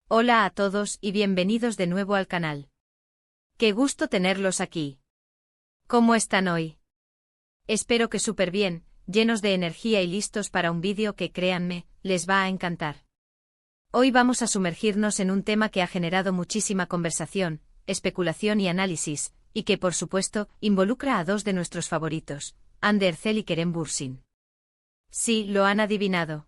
Hola a todos y bienvenidos de nuevo al canal. Qué gusto tenerlos aquí. ¿Cómo están hoy? Espero que súper bien, llenos de energía y listos para un vídeo que, créanme, les va a encantar. Hoy vamos a sumergirnos en un tema que ha generado muchísima conversación, especulación y análisis, y que por supuesto, involucra a dos de nuestros favoritos, Hande Erçel y Kerem Bürsin. Sí, lo han adivinado.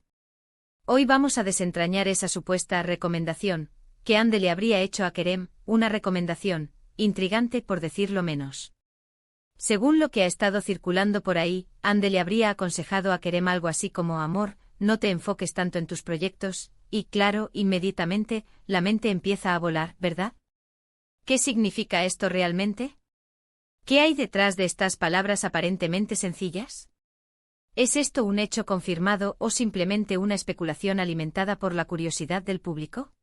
Hoy vamos a desentrañar esa supuesta recomendación, que Hande le habría hecho a Kerem, una recomendación, intrigante por decirlo menos. Según lo que ha estado circulando por ahí, Hande le habría aconsejado a Kerem algo así como: amor, no te enfoques tanto en tus proyectos, y claro, inmediatamente, la mente empieza a volar, ¿verdad? ¿Qué significa esto realmente? ¿Qué hay detrás de estas palabras aparentemente sencillas? ¿Es esto un hecho confirmado o simplemente una especulación alimentada por la curiosidad del público?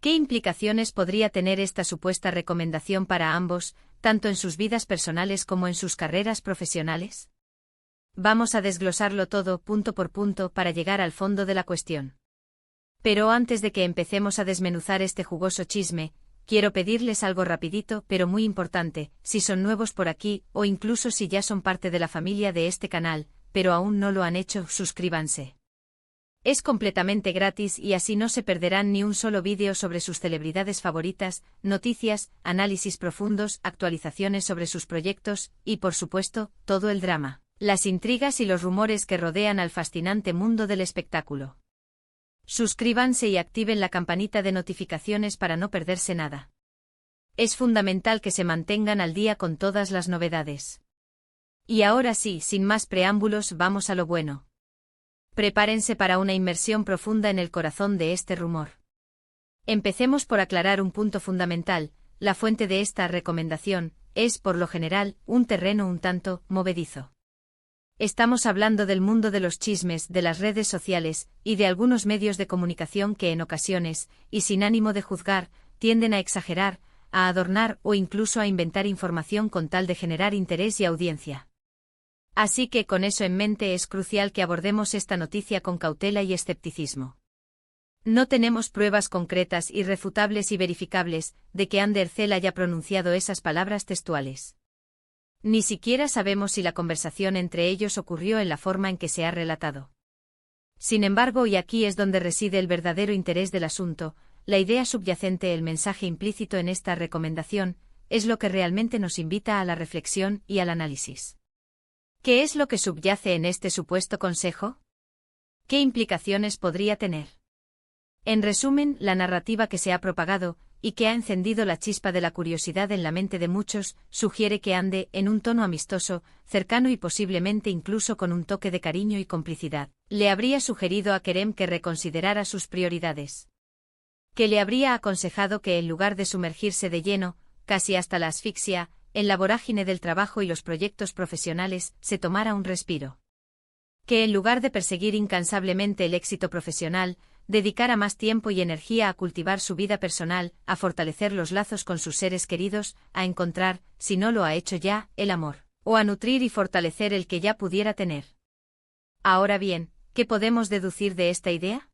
¿Qué implicaciones podría tener esta supuesta recomendación para ambos, tanto en sus vidas personales como en sus carreras profesionales? Vamos a desglosarlo todo punto por punto para llegar al fondo de la cuestión. Pero antes de que empecemos a desmenuzar este jugoso chisme, quiero pedirles algo rapidito pero muy importante: si son nuevos por aquí o incluso si ya son parte de la familia de este canal, pero aún no lo han hecho, suscríbanse. Es completamente gratis y así no se perderán ni un solo vídeo sobre sus celebridades favoritas, noticias, análisis profundos, actualizaciones sobre sus proyectos y, por supuesto, todo el drama, las intrigas y los rumores que rodean al fascinante mundo del espectáculo. Suscríbanse y activen la campanita de notificaciones para no perderse nada. Es fundamental que se mantengan al día con todas las novedades. Y ahora sí, sin más preámbulos, vamos a lo bueno. Prepárense para una inmersión profunda en el corazón de este rumor. Empecemos por aclarar un punto fundamental: la fuente de esta recomendación es, por lo general, un terreno un tanto movedizo. Estamos hablando del mundo de los chismes, de las redes sociales, y de algunos medios de comunicación que en ocasiones, y sin ánimo de juzgar, tienden a exagerar, a adornar o incluso a inventar información con tal de generar interés y audiencia. Así que con eso en mente es crucial que abordemos esta noticia con cautela y escepticismo. No tenemos pruebas concretas, irrefutables y verificables, de que Hande Erçel haya pronunciado esas palabras textuales. Ni siquiera sabemos si la conversación entre ellos ocurrió en la forma en que se ha relatado. Sin embargo, y aquí es donde reside el verdadero interés del asunto, la idea subyacente, el mensaje implícito en esta recomendación, es lo que realmente nos invita a la reflexión y al análisis. ¿Qué es lo que subyace en este supuesto consejo? ¿Qué implicaciones podría tener? En resumen, la narrativa que se ha propagado, y que ha encendido la chispa de la curiosidad en la mente de muchos, sugiere que Hande, en un tono amistoso, cercano y posiblemente incluso con un toque de cariño y complicidad, le habría sugerido a Kerem que reconsiderara sus prioridades. Que le habría aconsejado que en lugar de sumergirse de lleno, casi hasta la asfixia, en la vorágine del trabajo y los proyectos profesionales, se tomara un respiro. Que en lugar de perseguir incansablemente el éxito profesional, dedicara más tiempo y energía a cultivar su vida personal, a fortalecer los lazos con sus seres queridos, a encontrar, si no lo ha hecho ya, el amor, o a nutrir y fortalecer el que ya pudiera tener. Ahora bien, ¿qué podemos deducir de esta idea?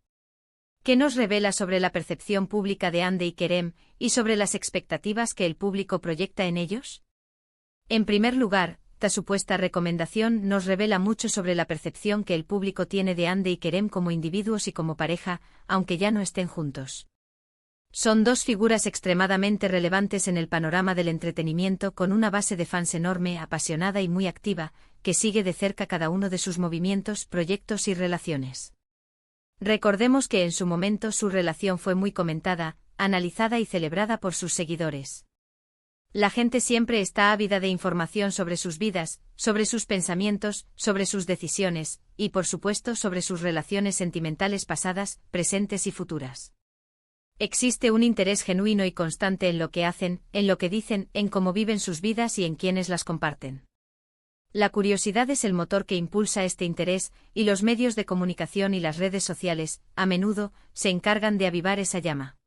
¿Qué nos revela sobre la percepción pública de Hande y Kerem, y sobre las expectativas que el público proyecta en ellos? En primer lugar, esta supuesta recomendación nos revela mucho sobre la percepción que el público tiene de Hande y Kerem como individuos y como pareja, aunque ya no estén juntos. Son dos figuras extremadamente relevantes en el panorama del entretenimiento, con una base de fans enorme, apasionada y muy activa, que sigue de cerca cada uno de sus movimientos, proyectos y relaciones. Recordemos que en su momento su relación fue muy comentada, analizada y celebrada por sus seguidores. La gente siempre está ávida de información sobre sus vidas, sobre sus pensamientos, sobre sus decisiones, y por supuesto sobre sus relaciones sentimentales pasadas, presentes y futuras. Existe un interés genuino y constante en lo que hacen, en lo que dicen, en cómo viven sus vidas y en quienes las comparten. La curiosidad es el motor que impulsa este interés, y los medios de comunicación y las redes sociales, a menudo, se encargan de avivar esa llama.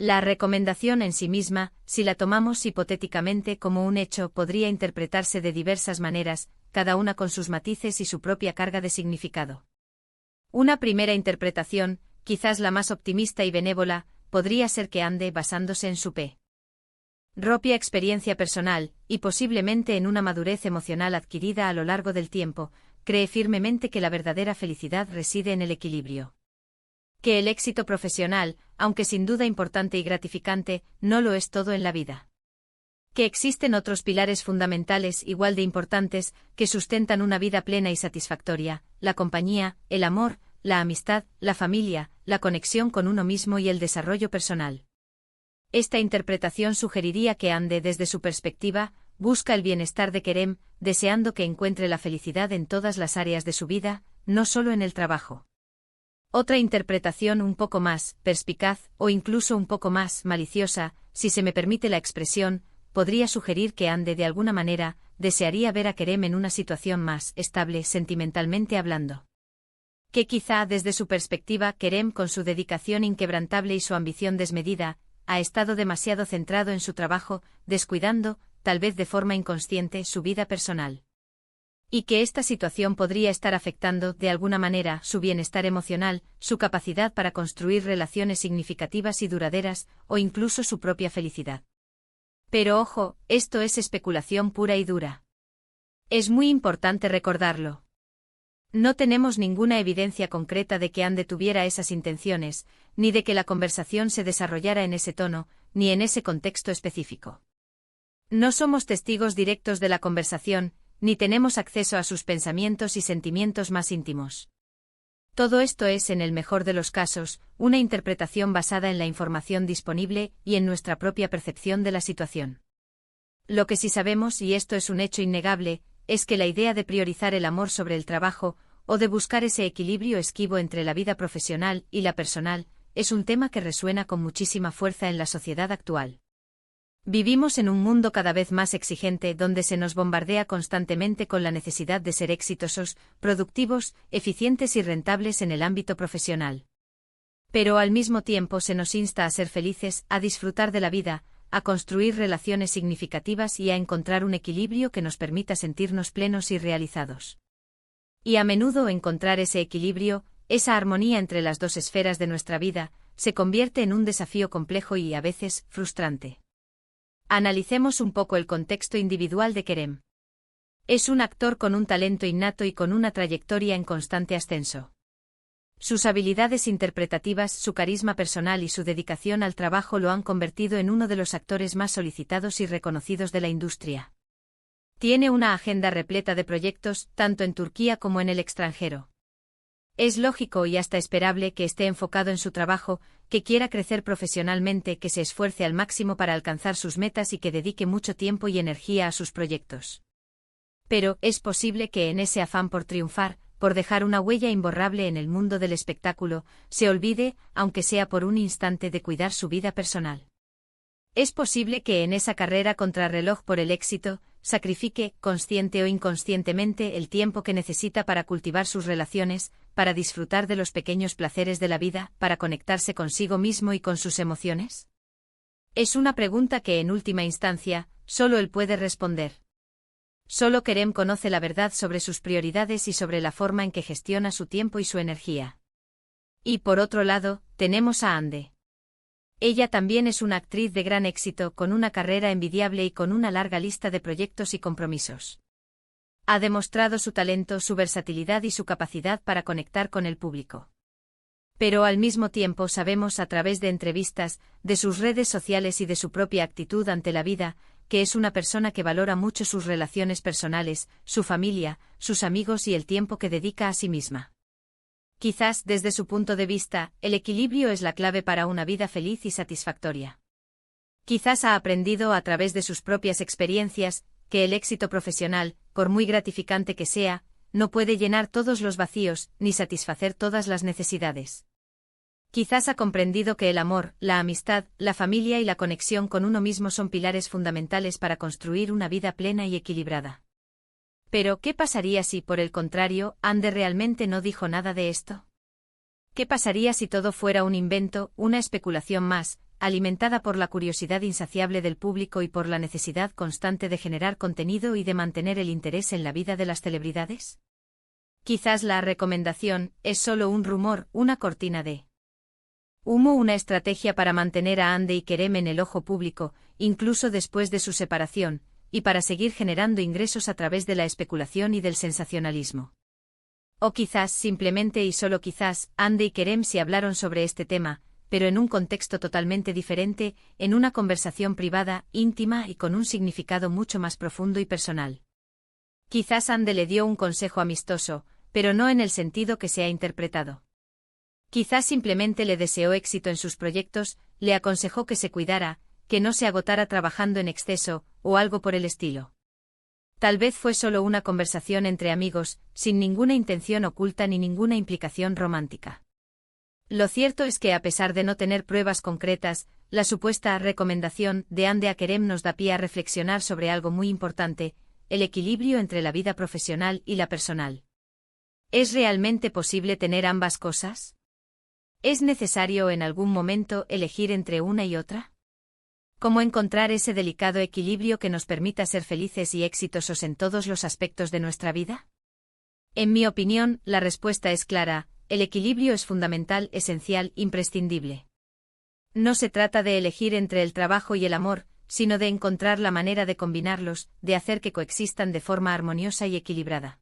La recomendación en sí misma, si la tomamos hipotéticamente como un hecho, podría interpretarse de diversas maneras, cada una con sus matices y su propia carga de significado. Una primera interpretación, quizás la más optimista y benévola, podría ser que Ande basándose en su propia experiencia personal, y posiblemente en una madurez emocional adquirida a lo largo del tiempo, cree firmemente que la verdadera felicidad reside en el equilibrio. Que el éxito profesional, aunque sin duda importante y gratificante, no lo es todo en la vida. Que existen otros pilares fundamentales igual de importantes que sustentan una vida plena y satisfactoria: la compañía, el amor, la amistad, la familia, la conexión con uno mismo y el desarrollo personal. Esta interpretación sugeriría que Ande, desde su perspectiva, busca el bienestar de Kerem, deseando que encuentre la felicidad en todas las áreas de su vida, no solo en el trabajo. Otra interpretación un poco más perspicaz, o incluso un poco más maliciosa, si se me permite la expresión, podría sugerir que Ande de alguna manera desearía ver a Kerem en una situación más estable sentimentalmente hablando. Que quizá desde su perspectiva Kerem, con su dedicación inquebrantable y su ambición desmedida, ha estado demasiado centrado en su trabajo, descuidando, tal vez de forma inconsciente, su vida personal. Y que esta situación podría estar afectando, de alguna manera, su bienestar emocional, su capacidad para construir relaciones significativas y duraderas, o incluso su propia felicidad. Pero ojo, esto es especulación pura y dura. Es muy importante recordarlo. No tenemos ninguna evidencia concreta de que Ande tuviera esas intenciones, ni de que la conversación se desarrollara en ese tono, ni en ese contexto específico. No somos testigos directos de la conversación, ni tenemos acceso a sus pensamientos y sentimientos más íntimos. Todo esto es, en el mejor de los casos, una interpretación basada en la información disponible y en nuestra propia percepción de la situación. Lo que sí sabemos, y esto es un hecho innegable, es que la idea de priorizar el amor sobre el trabajo, o de buscar ese equilibrio esquivo entre la vida profesional y la personal, es un tema que resuena con muchísima fuerza en la sociedad actual. Vivimos en un mundo cada vez más exigente donde se nos bombardea constantemente con la necesidad de ser exitosos, productivos, eficientes y rentables en el ámbito profesional. Pero al mismo tiempo se nos insta a ser felices, a disfrutar de la vida, a construir relaciones significativas y a encontrar un equilibrio que nos permita sentirnos plenos y realizados. Y a menudo encontrar ese equilibrio, esa armonía entre las dos esferas de nuestra vida, se convierte en un desafío complejo y a veces frustrante. Analicemos un poco el contexto individual de Kerem. Es un actor con un talento innato y con una trayectoria en constante ascenso. Sus habilidades interpretativas, su carisma personal y su dedicación al trabajo lo han convertido en uno de los actores más solicitados y reconocidos de la industria. Tiene una agenda repleta de proyectos, tanto en Turquía como en el extranjero. Es lógico y hasta esperable que esté enfocado en su trabajo, que quiera crecer profesionalmente, que se esfuerce al máximo para alcanzar sus metas y que dedique mucho tiempo y energía a sus proyectos. Pero, es posible que en ese afán por triunfar, por dejar una huella imborrable en el mundo del espectáculo, se olvide, aunque sea por un instante, de cuidar su vida personal. Es posible que en esa carrera contrarreloj por el éxito, sacrifique, consciente o inconscientemente, el tiempo que necesita para cultivar sus relaciones, para disfrutar de los pequeños placeres de la vida, para conectarse consigo mismo y con sus emociones. Es una pregunta que en última instancia, solo él puede responder. Solo Kerem conoce la verdad sobre sus prioridades y sobre la forma en que gestiona su tiempo y su energía. Y por otro lado, tenemos a Ande. Ella también es una actriz de gran éxito, con una carrera envidiable y con una larga lista de proyectos y compromisos. Ha demostrado su talento, su versatilidad y su capacidad para conectar con el público. Pero al mismo tiempo sabemos a través de entrevistas, de sus redes sociales y de su propia actitud ante la vida, que es una persona que valora mucho sus relaciones personales, su familia, sus amigos y el tiempo que dedica a sí misma. Quizás, desde su punto de vista, el equilibrio es la clave para una vida feliz y satisfactoria. Quizás ha aprendido a través de sus propias experiencias, que el éxito profesional, por muy gratificante que sea, no puede llenar todos los vacíos, ni satisfacer todas las necesidades. Quizás ha comprendido que el amor, la amistad, la familia y la conexión con uno mismo son pilares fundamentales para construir una vida plena y equilibrada. Pero, ¿qué pasaría si, por el contrario, Ande realmente no dijo nada de esto? ¿Qué pasaría si todo fuera un invento, una especulación más, alimentada por la curiosidad insaciable del público y por la necesidad constante de generar contenido y de mantener el interés en la vida de las celebridades? Quizás la recomendación es solo un rumor, una cortina de Hubo una estrategia para mantener a Hande y Kerem en el ojo público, incluso después de su separación, y para seguir generando ingresos a través de la especulación y del sensacionalismo. O quizás, simplemente y solo quizás, Hande y Kerem sí hablaron sobre este tema, pero en un contexto totalmente diferente, en una conversación privada, íntima y con un significado mucho más profundo y personal. Quizás Hande le dio un consejo amistoso, pero no en el sentido que se ha interpretado. Quizás simplemente le deseó éxito en sus proyectos, le aconsejó que se cuidara, que no se agotara trabajando en exceso, o algo por el estilo. Tal vez fue solo una conversación entre amigos, sin ninguna intención oculta ni ninguna implicación romántica. Lo cierto es que a pesar de no tener pruebas concretas, la supuesta recomendación de Hande a Kerem nos da pie a reflexionar sobre algo muy importante, el equilibrio entre la vida profesional y la personal. ¿Es realmente posible tener ambas cosas? ¿Es necesario en algún momento elegir entre una y otra? ¿Cómo encontrar ese delicado equilibrio que nos permita ser felices y exitosos en todos los aspectos de nuestra vida? En mi opinión, la respuesta es clara: el equilibrio es fundamental, esencial, imprescindible. No se trata de elegir entre el trabajo y el amor, sino de encontrar la manera de combinarlos, de hacer que coexistan de forma armoniosa y equilibrada.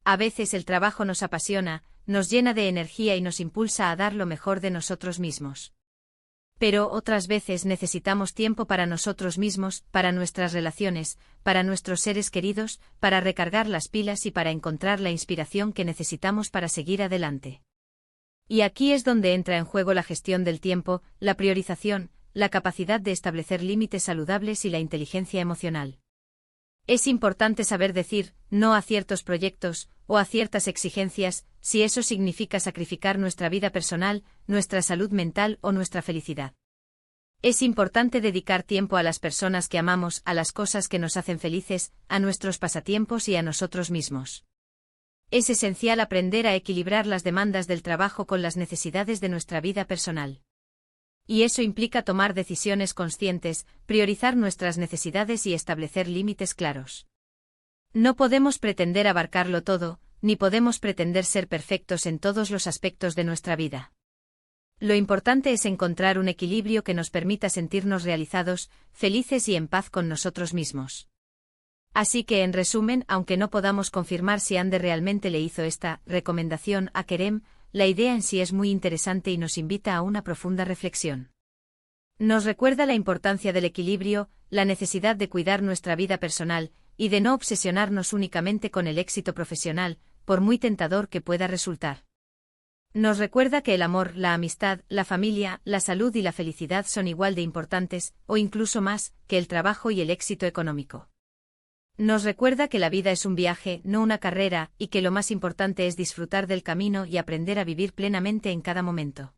A veces el trabajo nos apasiona, nos llena de energía y nos impulsa a dar lo mejor de nosotros mismos. Pero otras veces necesitamos tiempo para nosotros mismos, para nuestras relaciones, para nuestros seres queridos, para recargar las pilas y para encontrar la inspiración que necesitamos para seguir adelante. Y aquí es donde entra en juego la gestión del tiempo, la priorización, la capacidad de establecer límites saludables y la inteligencia emocional. Es importante saber decir no a ciertos proyectos, o a ciertas exigencias, si eso significa sacrificar nuestra vida personal, nuestra salud mental o nuestra felicidad. Es importante dedicar tiempo a las personas que amamos, a las cosas que nos hacen felices, a nuestros pasatiempos y a nosotros mismos. Es esencial aprender a equilibrar las demandas del trabajo con las necesidades de nuestra vida personal. Y eso implica tomar decisiones conscientes, priorizar nuestras necesidades y establecer límites claros. No podemos pretender abarcarlo todo, ni podemos pretender ser perfectos en todos los aspectos de nuestra vida. Lo importante es encontrar un equilibrio que nos permita sentirnos realizados, felices y en paz con nosotros mismos. Así que, en resumen, aunque no podamos confirmar si Hande realmente le hizo esta recomendación a Kerem, la idea en sí es muy interesante y nos invita a una profunda reflexión. Nos recuerda la importancia del equilibrio, la necesidad de cuidar nuestra vida personal, y de no obsesionarnos únicamente con el éxito profesional, por muy tentador que pueda resultar. Nos recuerda que el amor, la amistad, la familia, la salud y la felicidad son igual de importantes, o incluso más, que el trabajo y el éxito económico. Nos recuerda que la vida es un viaje, no una carrera, y que lo más importante es disfrutar del camino y aprender a vivir plenamente en cada momento.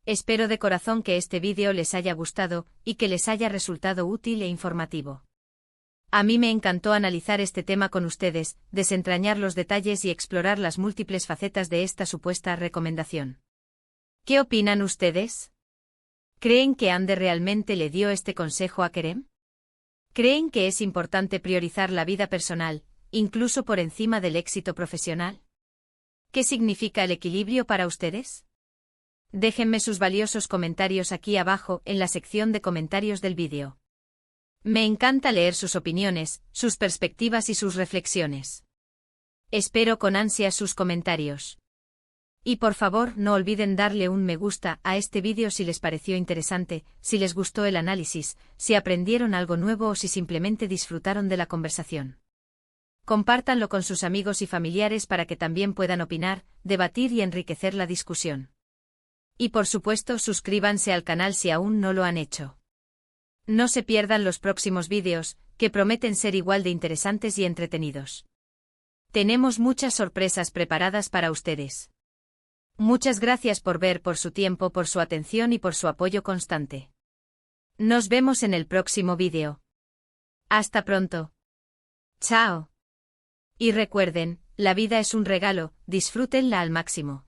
Espero de corazón que este vídeo les haya gustado, y que les haya resultado útil e informativo. A mí me encantó analizar este tema con ustedes, desentrañar los detalles y explorar las múltiples facetas de esta supuesta recomendación. ¿Qué opinan ustedes? ¿Creen que Hande realmente le dio este consejo a Kerem? ¿Creen que es importante priorizar la vida personal, incluso por encima del éxito profesional? ¿Qué significa el equilibrio para ustedes? Déjenme sus valiosos comentarios aquí abajo en la sección de comentarios del vídeo. Me encanta leer sus opiniones, sus perspectivas y sus reflexiones. Espero con ansia sus comentarios. Y por favor no olviden darle un me gusta a este vídeo si les pareció interesante, si les gustó el análisis, si aprendieron algo nuevo o si simplemente disfrutaron de la conversación. Compártanlo con sus amigos y familiares para que también puedan opinar, debatir y enriquecer la discusión. Y por supuesto suscríbanse al canal si aún no lo han hecho. No se pierdan los próximos vídeos, que prometen ser igual de interesantes y entretenidos. Tenemos muchas sorpresas preparadas para ustedes. Muchas gracias por ver, por su tiempo, por su atención y por su apoyo constante. Nos vemos en el próximo vídeo. Hasta pronto. Chao. Y recuerden, la vida es un regalo, disfrútenla al máximo.